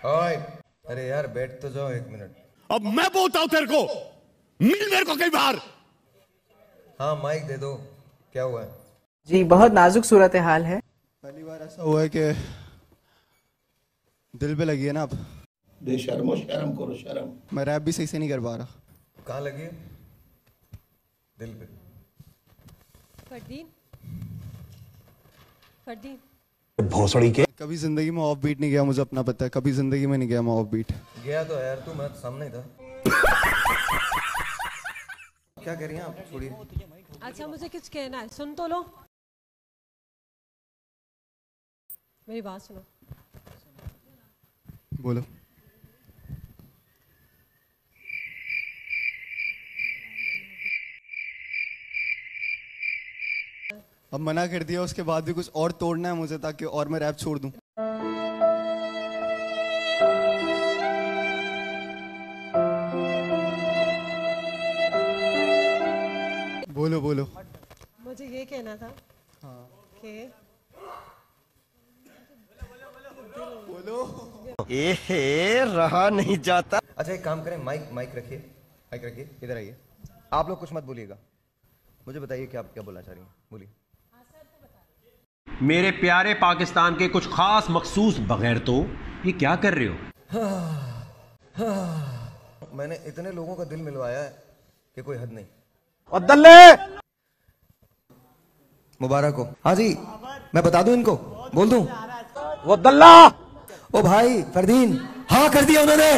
ओए, अरे यार बैठ तो जाओ 1 मिनट। अब मैं बोलता हूं तेरे को, मिल मेरे को कई बार। हाँ माइक दे दो, क्या हुआ है? जी बहुत नाजुक सूरत हाल है। पहली बार ऐसा हुआ है कि दिल पे लगी है ना। अब बेशर्मो, शर्म करो शर्म। मैं रैप भी सही से नहीं कर पा रहा। कहाँ लगी है? दिल पे। फरदीन, फरदीन भोसड़ी के। कभी जिंदगी में ऑफ बीट नहीं गया, मुझे अपना पता है। कभी जिंदगी में नहीं गया मैं ऑफ बीट। गया तो यार तू, मैं तो सामने ही था। क्या कह रही हैं आप? छोड़िए। अच्छा मुझे कुछ कहना है, सुन तो लो, मेरी बात सुनो। बोलो। अब मना कर दिया, उसके बाद भी कुछ और तोड़ना है मुझे, ताकि और मैं रैप छोड़ दूं। बोलो बोलो। मुझे ये कहना था कि बोलो। रहा नहीं जाता। अच्छा एक काम करें, माइक रखिए, माइक रखिए, इधर आइए। आप लोग कुछ मत बोलिएगा, मुझे बताइए कि आप क्या बोलना चाह रही हैं, बोलिए। मेरे प्यारे पाकिस्तान के कुछ खास मखसूस बगैर तो ये क्या कर रहे हो? मैंने इतने लोगों का दिल मिलवाया है कि कोई हद नहीं। मुबारक हो। हाँ जी, मैं बता दूं इनको, बोल दूं? वो दल्ला। ओ भाई फरदीन, हाँ कर दिया उन्होंने।